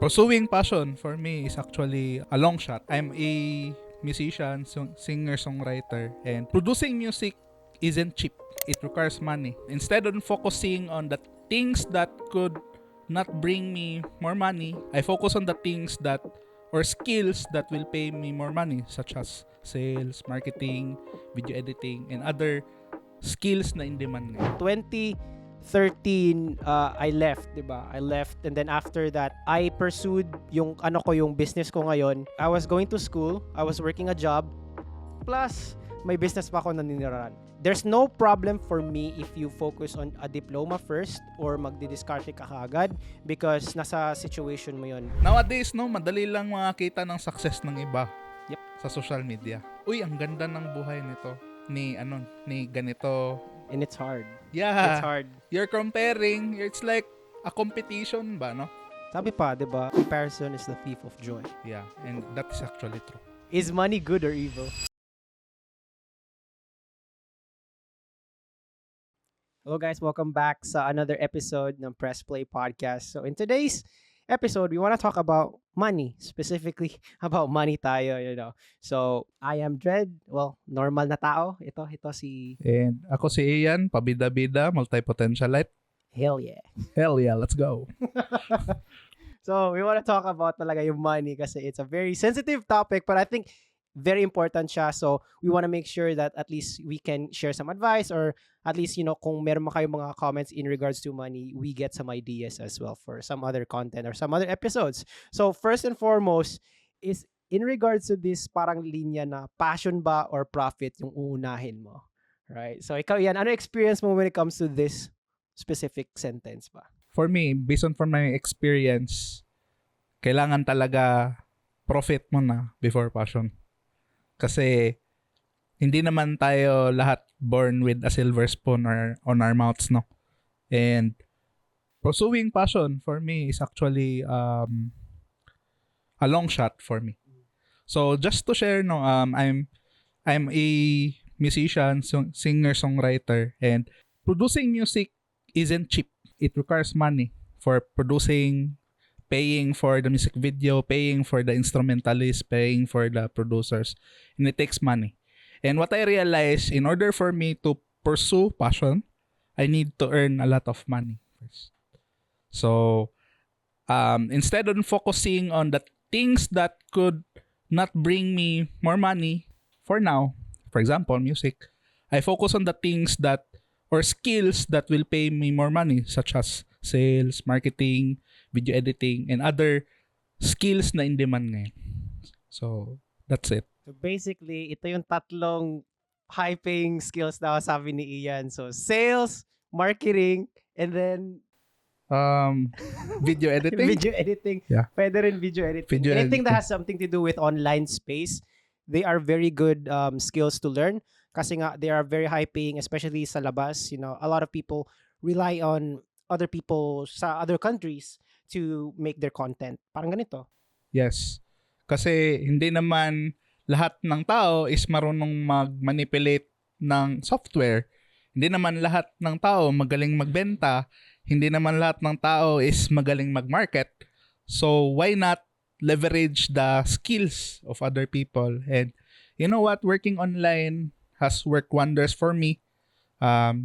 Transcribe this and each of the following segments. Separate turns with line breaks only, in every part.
Pursuing passion for me is actually a long shot. I'm a musician, singer, songwriter, and producing music isn't cheap. It requires money. Instead of focusing on the things that could not bring me more money, I focus on the things that or skills that will pay me more money, such as sales, marketing, video editing, and other skills na in demand ngayon.
2013, I left, diba? I left, and then after that, I pursued yung business ko ngayon. I was going to school, I was working a job, plus may business pa ako na niniraran. There's no problem for me if you focus on a diploma first or magdi-discarte ka kaagad because nasa situation mo yun.
Nowadays, no, madali lang makakita ng success ng iba.
Yep.
Sa social media. Uy, ang ganda ng buhay nito. Ni ganito.
And it's hard.
Yeah.
It's hard.
You're comparing. It's like a competition ba, no?
Sabi pa, diba? Comparison is the thief of joy.
Yeah, and that is actually true.
Is money good or evil? Hello guys, welcome back sa another episode ng Press Play Podcast. So in today's episode, we want to talk about money, specifically about money tayo, you know. So I am Dred, well, normal na tao. Ito si
And ako si Ian, pabida-bida, multi-potentialite.
Hell yeah.
Hell yeah, let's go.
So we want to talk about talaga yung money kasi it's a very sensitive topic, but I think very important siya. So we want to make sure that at least we can share some advice, or at least, you know, kung meron mo kayong mga comments in regards to money, we get some ideas as well for some other content or some other episodes. So first and foremost is in regards to this parang linya na passion ba or profit yung uunahin mo. Right? So ikaw yan, ano experience mo when it comes to this specific sentence ba?
For me, based on from my experience, kailangan talaga profit muna before passion. Kasi hindi naman tayo lahat born with a silver spoon or on our mouths, no? And pursuing passion for me is actually a long shot for me. So just to share, no, I'm a musician, singer, songwriter, and producing music isn't cheap. It requires money for producing, paying for the music video, paying for the instrumentalists, paying for the producers. And it takes money. And what I realized, in order for me to pursue passion, I need to earn a lot of money first. So, instead of focusing on the things that could not bring me more money for now, for example, music, I focus on the things that or skills that will pay me more money, such as sales, marketing, video editing, and other skills na in demand ngayon. So, that's it.
So basically, ito yung tatlong high-paying skills na sabi ni Ian. So sales, marketing, and then
Video editing.
video editing.
Yeah.
Pwede rin video editing.
Video
Anything that
editing.
has something to do with online space, they are very good skills to learn. Kasi nga, they are very high-paying, especially sa labas. You know, a lot of people rely on other people sa other countries to make their content. Parang ganito.
Yes. Kasi hindi naman lahat ng tao is marunong mag-manipulate ng software. Hindi naman lahat ng tao magaling magbenta. Hindi naman lahat ng tao is magaling mag-market. So why not leverage the skills of other people? And you know what? Working online has worked wonders for me.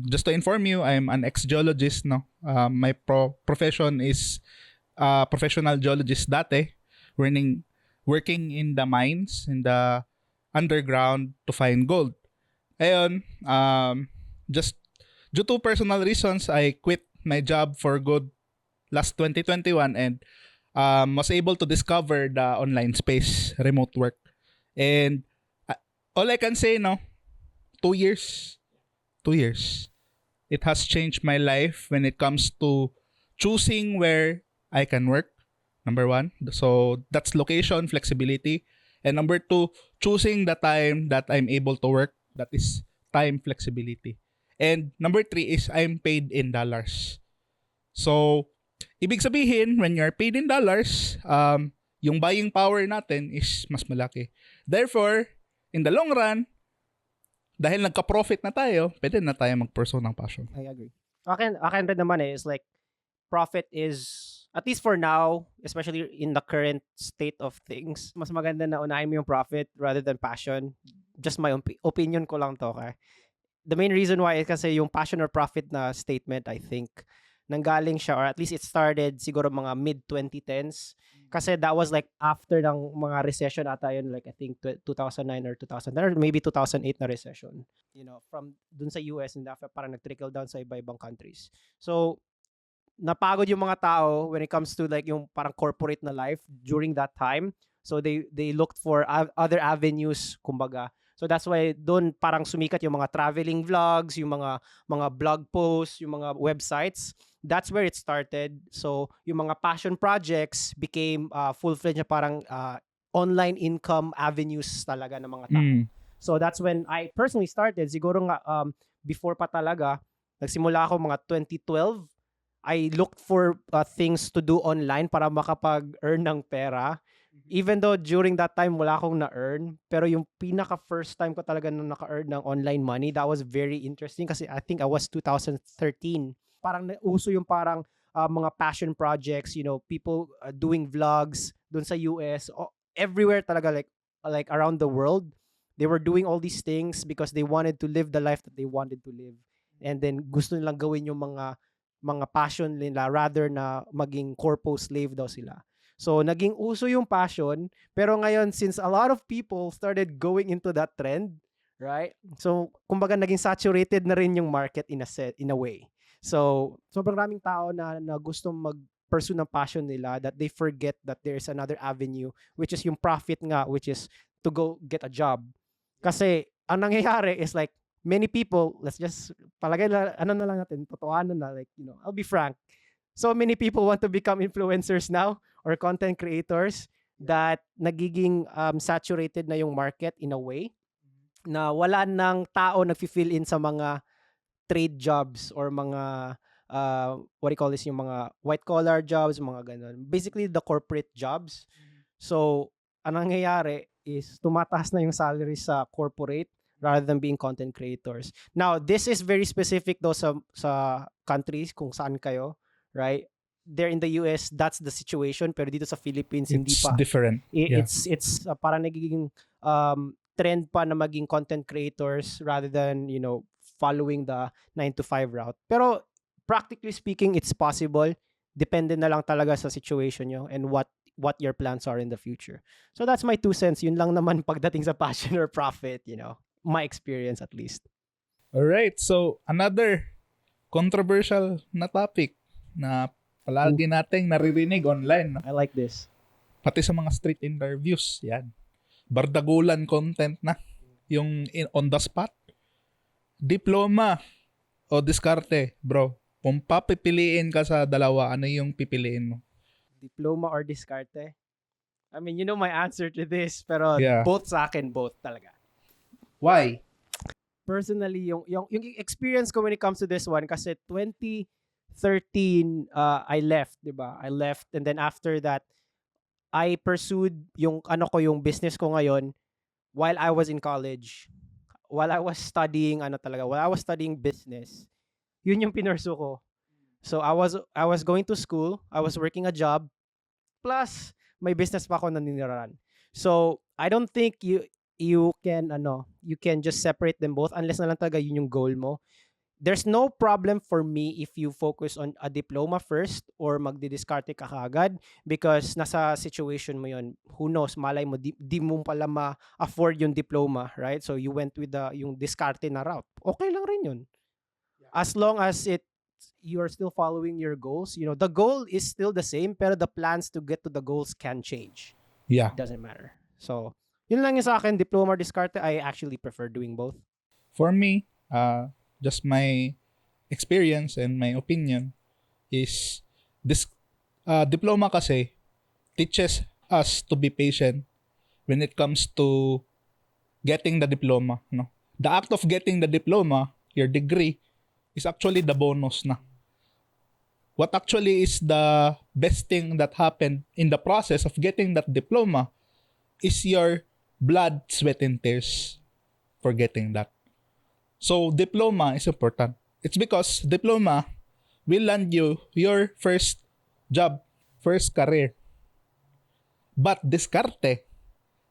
Just to inform you, I'm an ex-geologist. No? My profession is professional geologist dati. Working in the mines, in the underground to find gold. Ayun, just due to personal reasons, I quit my job for good last 2021 and was able to discover the online space, remote work. And all I can say, no, 2 years. It has changed my life when it comes to choosing where I can work. Number 1. So that's location flexibility. And number 2, choosing the time that I'm able to work. That is time flexibility. And number 3 is I'm paid in dollars. So, ibig sabihin, when you're paid in dollars, yung buying power natin is mas malaki. Therefore, in the long run, dahil nagka-profit na tayo, pwede na tayo mag-pursue ng passion.
I agree. Akin rin naman is like, profit is at least for now, especially in the current state of things, mas maganda na unahin mo yung profit rather than passion. Just my opinion ko lang to, okay? The main reason why is kasi yung passion or profit na statement, I think, nanggaling siya, or at least it started siguro mga mid-2010s. Kasi that was like after ng mga recession ata yun, like I think 2009 or 2010 or maybe 2008 na recession. You know, from dun sa US and after parang nag-trickle down sa iba-ibang countries. So, napagod yung mga tao when it comes to like yung parang corporate na life during that time. So they looked for other avenues, kumbaga. So that's why doon parang sumikat yung mga traveling vlogs, yung mga blog posts, yung mga websites. That's where it started. So yung mga passion projects became full-fledged na parang online income avenues talaga ng mga tao. So that's when I personally started. Siguro nga before pa talaga, nagsimula ako mga 2012. I looked for things to do online para makapag-earn ng pera. Even though during that time wala akong na-earn, pero yung pinaka first time ko talaga na naka-earn ng online money, that was very interesting kasi I think I was 2013. Parang nauso yung parang mga passion projects, you know, people doing vlogs dun sa US, everywhere talaga, like around the world. They were doing all these things because they wanted to live the life that they wanted to live. And then gusto nilang gawin yung mga passion nila rather na maging corpo slave daw sila. So, naging uso yung passion. Pero ngayon, since a lot of people started going into that trend, right? So, kumbaga, naging saturated na rin yung market in a way. So, sobrang raming tao na gustong mag-pursue ng passion nila that they forget that there's another avenue, which is yung profit nga, which is to go get a job. Kasi, ang nangyayari is like, many people, let's just, palagay na, ano na lang natin, totohanan na, like, you know, I'll be frank. So many people want to become influencers now or content creators that nagiging saturated na yung market in a way na wala nang tao nagfi-fill in sa mga trade jobs or mga what do you call this, yung mga white collar jobs, mga ganun. Basically the corporate jobs. So anong nangyayari is tumataas na yung salary sa corporate rather than being content creators. Now, this is very specific though sa countries kung saan kayo. Right? There in the US, that's the situation. Pero dito sa Philippines, hindi pa.
It's different.
It's parang nagiging trend pa na maging content creators rather than, you know, following the 9 to 5 route. Pero practically speaking, it's possible. Depende na lang talaga sa situation nyo and what your plans are in the future. So that's my 2 cents. Yun lang naman pagdating sa passion or profit, you know. My experience at least.
Alright, so another controversial na topic na palagi nating naririnig online.
I like this.
Pati sa mga street interviews, yan. Bardagulan content na. Yung on the spot. Diploma o diskarte, bro. Kung papipiliin ka sa dalawa, ano yung pipiliin mo?
Diploma or diskarte? I mean, you know my answer to this, pero both sa akin, both talaga.
Why?
Personally, yung experience ko when it comes to this one, kasi 2013, I left, diba? I left, and then after that, I pursued yung business ko ngayon while I was in college. While I was studying business. Yun yung pinursu ko. So I was going to school, I was working a job, plus may business pa ako na niniraran. So I don't think you can just separate them both unless na lang talaga yun yung goal mo. There's no problem for me if you focus on a diploma first or magdidiskarte ka kaagad because nasa situation mo yun. Who knows, malay mo, di mo pala ma-afford yung diploma, right? So you went with yung diskarte na route. Okay lang rin yun. As long as you're still following your goals, you know, the goal is still the same pero the plans to get to the goals can change.
Yeah.
It doesn't matter. So, yun lang yung sa akin, diploma or diskarte, I actually prefer doing both.
For me, just my experience and my opinion is this diploma kasi teaches us to be patient when it comes to getting the diploma, no? The act of getting the diploma, your degree, is actually the bonus na. What actually is the best thing that happened in the process of getting that diploma is your blood, sweat, and tears for getting that. So, diploma is important. It's because diploma will land you your first job. first career. But diskarte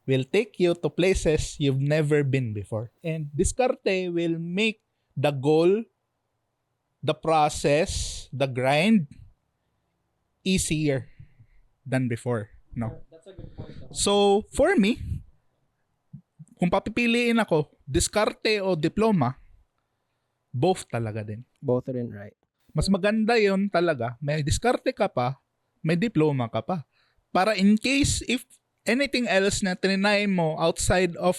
will take you to places you've never been before. And diskarte will make the goal, the process, the grind easier than before. No.
That's a good point.
So, for me, kung papipiliin ako, diskarte o diploma, both talaga din.
Both are in right.
Mas maganda yon talaga. May diskarte ka pa, may diploma ka pa. Para in case if anything else na trinay mo outside of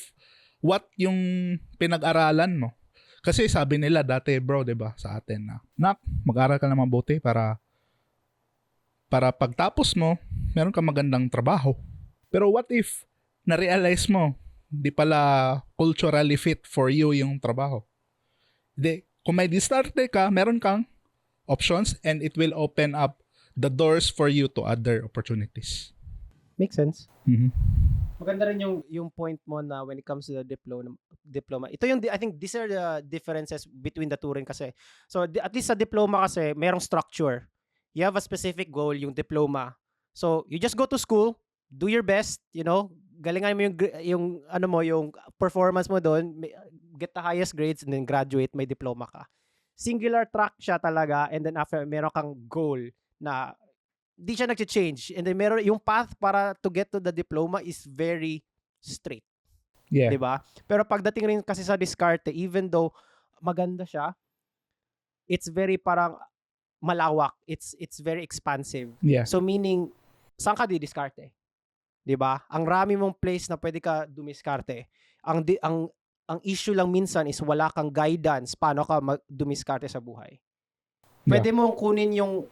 what yung pinag-aralan mo. Kasi sabi nila dati bro, 'di ba, sa atin na, nak, mag-aral ka na mabuti para pagtapos mo, meron ka magandang trabaho. Pero what if na-realize mo, di pala culturally fit for you yung trabaho? Hindi. Kung may diskarte ka, meron kang options and it will open up the doors for you to other opportunities.
Makes sense.
Mhm.
Maganda rin yung point mo na when it comes to the diploma. Ito yung I think these are the differences between the two rin kasi. So at least sa diploma kasi merong structure. You have a specific goal, yung diploma. So you just go to school, do your best, galingan mo yung performance mo doon, get the highest grades and then graduate, may diploma ka. Singular track siya talaga, and then after meron kang goal na di siya nag-change, and then meron yung path para to get to the diploma is very straight.
Yeah.
'Di ba? Pero pagdating rin kasi sa diskarte, even though maganda siya, it's very parang malawak. It's very expansive.
Yeah.
So meaning, saan ka didiskarte? 'Di ba? Ang rami mong place na pwede ka dumiskarte. Ang issue lang minsan is wala kang guidance paano ka dumiskarte sa buhay. Pwede mong kunin yung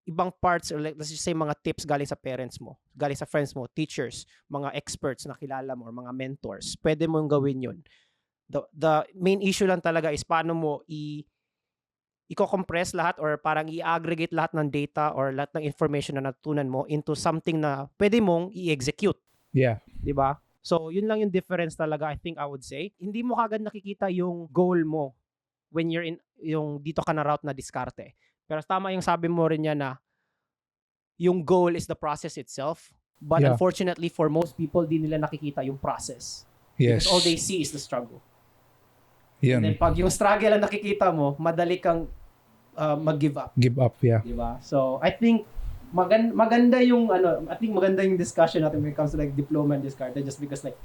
ibang parts, or let's just say mga tips galing sa parents mo, galing sa friends mo, teachers, mga experts na kilala mo, or mga mentors. Pwede mong gawin yun. The main issue lang talaga is paano mo i-compress lahat or parang i-aggregate lahat ng data or lahat ng information na natutunan mo into something na pwede mong i-execute.
Yeah.
'Di ba? So, yun lang yung difference talaga, I think I would say. Hindi mo kagad nakikita yung goal mo when you're in yung dito ka na route na diskarte. Pero tama yung sabi mo rin niya na yung goal is the process itself. But
Yeah.
unfortunately, for most people, di nila nakikita yung process.
Yes.
Because all they see is the struggle.
Yun.
And then pag yung struggle ang nakikita mo, madali kang mag-give up.
Give up, yeah.
Diba? So, I think maganda yung maganda yung discussion natin when it comes to like diploma and diskarte, just because like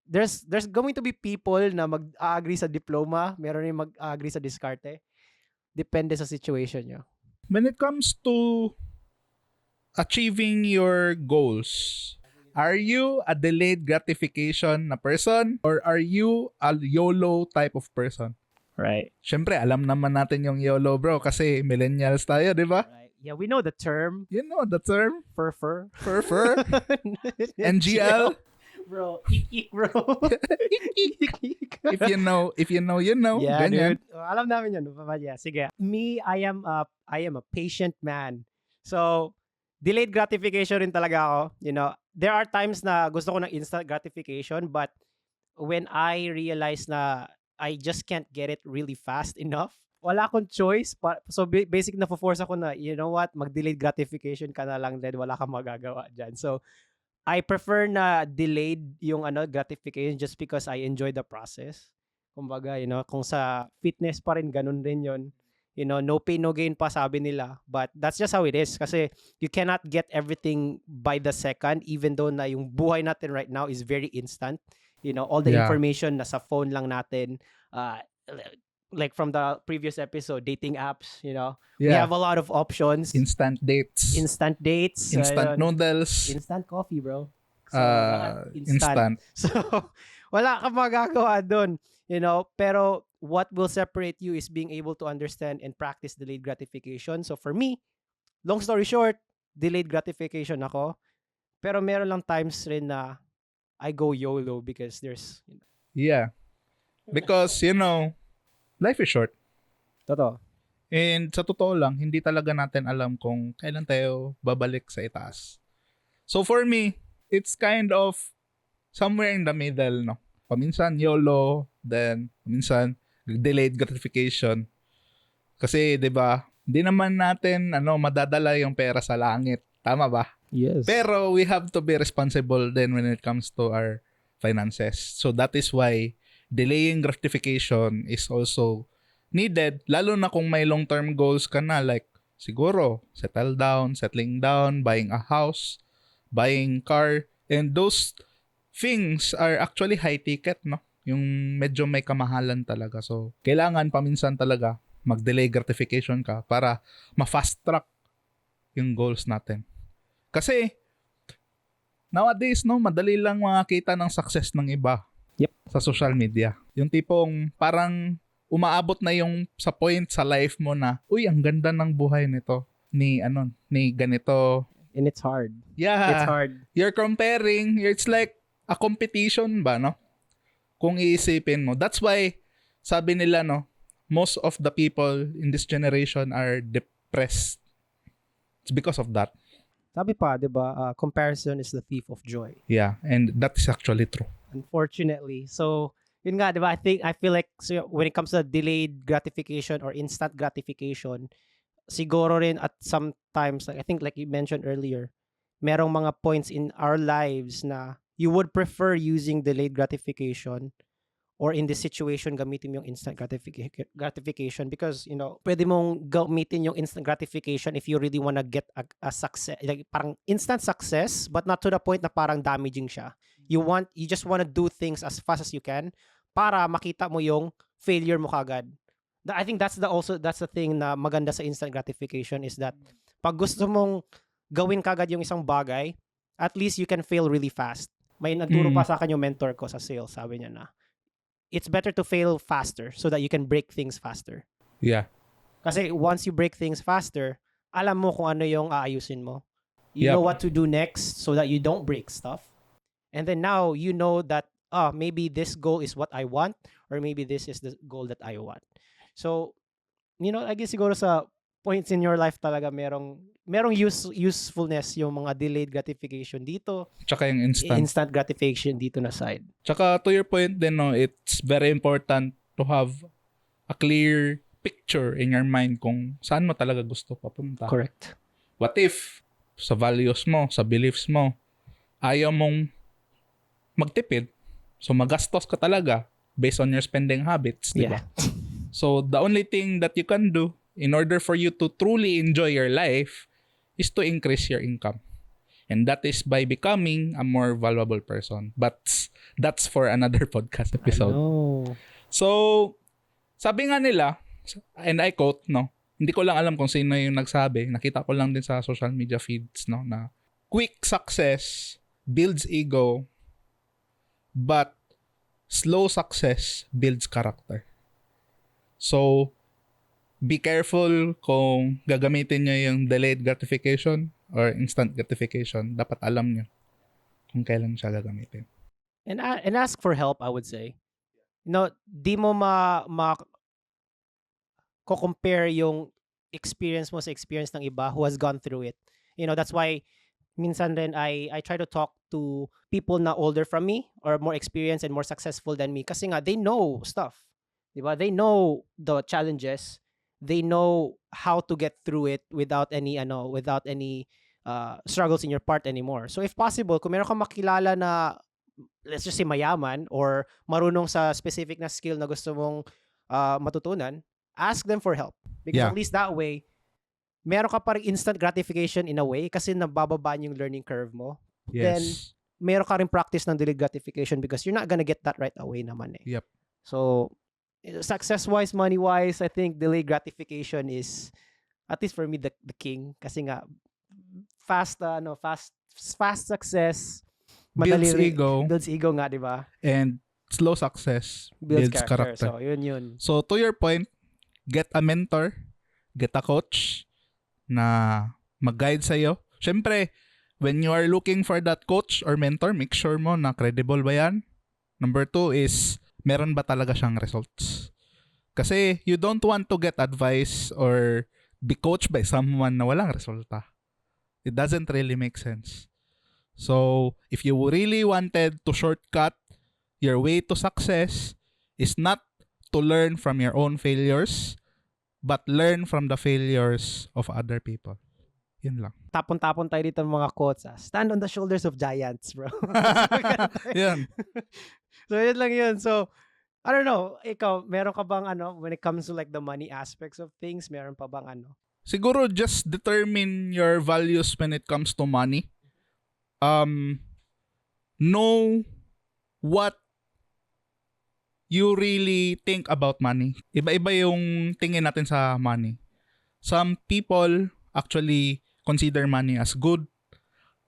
there's going to be people na mag-agree sa diploma, meron rin mag-agree sa diskarte. Depende sa situation nyo.
When it comes to achieving your goals, are you a delayed gratification na person or are you a YOLO type of person?
Right.
Siyempre, alam naman natin yung YOLO, bro, kasi millennials tayo, di ba?
Right. Yeah, we know the term.
You know the term?
Fur.
Fur? NGL?
Bro, ik bro.
If you know, you know.
Yeah,
Ganyan.
dude. Alam namin yun. But yeah, sige. Me, I am a patient man. So, delayed gratification rin talaga ako. There are times na gusto ko ng instant gratification, but when I realize na I just can't get it really fast enough, wala akong choice. So, basic na force ako na, you know what, mag-delayed gratification ka na lang din. Wala kang magagawa dyan. So, I prefer na delayed yung gratification just because I enjoy the process. Kumbaga, kung sa fitness pa rin, ganun rin yun. No pain, no gain pa sabi nila. But that's just how it is. Kasi you cannot get everything by the second, even though na yung buhay natin right now is very instant. All the information nasa phone lang natin. Like from the previous episode, dating apps, we have a lot of options.
Instant dates.
Instant
Noodles.
Instant coffee, bro. So,
Instant.
So, wala kang magagawa doon. Pero what will separate you is being able to understand and practice delayed gratification. So for me, long story short, delayed gratification ako. Pero meron lang times rin na I go YOLO because there's...
Yeah. Because, life is short.
Totoo.
And sa totoo lang, hindi talaga natin alam kung kailan tayo babalik sa itaas. So for me, it's kind of somewhere in the middle, no? Paminsan YOLO, then paminsan delayed gratification. Kasi, 'di ba, Hindi naman natin madadala yung pera sa langit. Tama ba?
Yes.
Pero we have to be responsible then when it comes to our finances. So that is why delaying gratification is also needed, lalo na kung may long-term goals ka na, like siguro settling down, buying a house, buying car, and those things are actually high ticket, no? Yung medyo may kamahalan talaga. So kailangan paminsan talaga mag-delay gratification ka para ma-fast track yung goals natin. Kasi nowadays, no, madali lang makakita ng success ng iba.
Yep.
Sa social media. Yung tipong parang umaabot na yung sa point sa life mo na, uy, ang ganda ng buhay nito. Ni ganito.
And it's hard.
Yeah.
It's hard.
You're comparing. It's like a competition ba, no? Kung iisipin mo. That's why, sabi nila, no, most of the people in this generation are depressed. It's because of that.
Sabi pa, di ba, comparison is the thief of joy.
Yeah, and that is actually true.
Unfortunately. So, yun nga, di ba, I feel like so when it comes to delayed gratification or instant gratification, siguro rin at sometimes, like, I think like you mentioned earlier, merong mga points in our lives na you would prefer using delayed gratification or in this situation, gamitin mo yung instant gratification because, you know, pwede mong gamitin yung instant gratification if you really wanna get a success, like parang instant success, but not to the point na parang damaging siya. You just wanna do things as fast as you can para makita mo yung failure mo kagad. I think that's the thing na maganda sa instant gratification is that pag gusto mong gawin kagad yung isang bagay, at least you can fail really fast. May nagturo pa sa akin yung mentor ko sa sales, sabi niya na, it's better to fail faster so that you can break things faster.
Yeah.
Kasi once you break things faster, alam mo kung ano yung aayusin mo. You
Yep.
know what to do next so that you don't break stuff. And then now you know that maybe this goal is what I want or maybe this is the goal that I want. So, you know, I guess siguro sa points in your life talaga merong usefulness yung mga delayed gratification dito.
Tsaka yung
Instant gratification dito na side.
Tsaka to your point din, no, it's very important to have a clear picture in your mind kung saan mo talaga gusto papunta.
Correct.
What if sa values mo, sa beliefs mo, ayaw mong magtipid, so magastos ka talaga based on your spending habits, di ba?
Yeah.
So the only thing that you can do in order for you to truly enjoy your life is to increase your income. And that is by becoming a more valuable person. But that's for another podcast episode. So, sabi nga nila, and I quote, no, hindi ko lang alam kung sino yung nagsabi, nakita ko lang din sa social media feeds, no, na quick success builds ego, but slow success builds character. So, be careful kung gagamitin nyo yung delayed gratification or instant gratification. Dapat alam nyo kung kailan siya gagamitin.
And ask for help, I would say. No, di mo ko-compare yung experience mo sa experience ng iba who has gone through it. You know, that's why minsan rin I try to talk to people na older from me or more experienced and more successful than me kasi nga they know stuff. Diba? They know the challenges. They know how to get through it without any struggles in your part anymore. So if possible, kung meron kang makilala na let's just say mayaman or marunong sa specific na skill na gusto mong matutunan, ask them for help. Because at least that way, meron ka pa rin instant gratification in a way kasi nabababa yung learning curve mo.
Yes.
Then, meron ka rin practice ng delayed gratification because you're not gonna get that right away naman eh.
Yep.
So, success-wise, money-wise, I think delayed gratification is, at least for me, the king. Kasi nga, fast success,
Builds ego.
Builds ego nga, di ba?
And slow success builds character.
So, yun.
So, to your point, get a mentor, get a coach na mag-guide sa'yo. Siyempre, when you are looking for that coach or mentor, make sure mo na credible ba yan. Number 2 is, meron ba talaga siyang results? Kasi you don't want to get advice or be coached by someone na walang resulta. It doesn't really make sense. So, if you really wanted to shortcut your way to success, is not to learn from your own failures, but learn from the failures of other people. Yun lang.
Tapon-tapon tayo dito ng mga quotes. Stand on the shoulders of giants, bro.
Yun.
So, yun lang yun. So, I don't know, ikaw, meron ka bang when it comes to like the money aspects of things, meron pa bang
Siguro just determine your values when it comes to money. Know what you really think about money. Iba-iba yung tingin natin sa money. Some people actually consider money as good.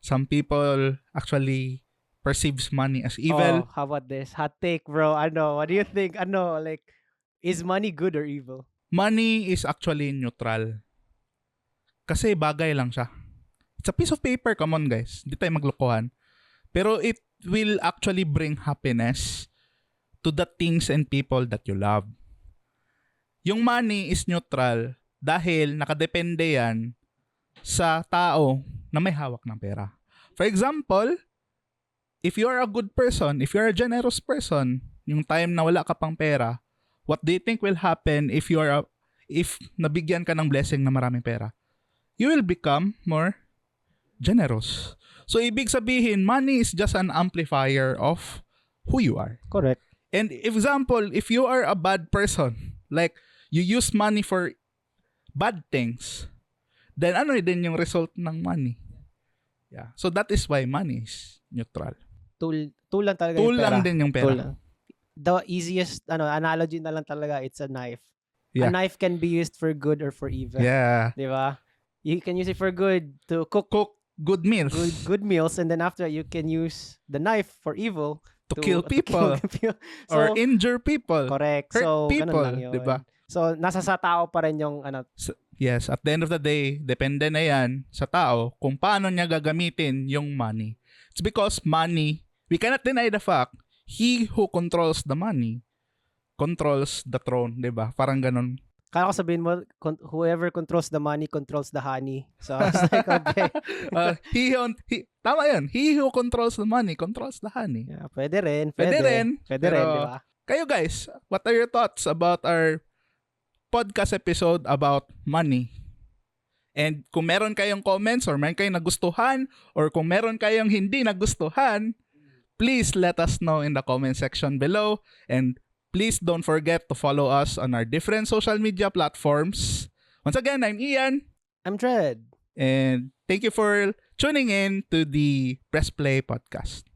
Some people actually perceives money as evil.
Oh, how about this? Hot take, bro. What do you think? Like, is money good or evil?
Money is actually neutral. Kasi bagay lang siya. It's a piece of paper, come on guys. Hindi tayo maglokohan. Pero it will actually bring happiness to the things and people that you love. Yung money is neutral dahil nakadepende yan sa tao na may hawak ng pera. For example, if you are a good person, if you are a generous person, yung time na wala ka pang pera, what do you think will happen if nabigyan ka ng blessing na maraming pera? You will become more generous. So, ibig sabihin, money is just an amplifier of who you are.
Correct.
And example, if you are a bad person, like you use money for bad things, then ano din yung result ng money? Yeah. So that is why money is neutral.
Tool lang talaga
Tool
yung pera.
lang din yung pera.
Tool lang. The easiest analogy na lang talaga, it's a knife.
Yeah.
A knife can be used for good or for evil.
Yeah.
Di ba? You can use it for good to cook
Good meals.
good meals, and then after you can use the knife for evil
to kill people.
So,
or injure people.
correct.
Hurt
So,
people,
ganun lang yun.
diba?
So, nasa sa tao pa rin yung
Yes, at the end of the day, depende na yan sa tao kung paano niya gagamitin yung money. It's because money, we cannot deny the fact, he who controls the money controls the throne, diba? Parang ganun.
Kala ko sabihin mo, whoever controls the money controls the honey. So, I was like, okay.
Tama yun. He who controls the money controls the honey.
Yeah, pwede rin.
Pwede rin,
Pwede rin, di ba?
Kayo guys, what are your thoughts about our podcast episode about money? And kung meron kayong comments or meron kayong nagustuhan or kung meron kayong hindi nagustuhan, please let us know in the comment section below. And please don't forget to follow us on our different social media platforms. Once again, I'm Ian.
I'm Dred.
And thank you for tuning in to the Press Play podcast.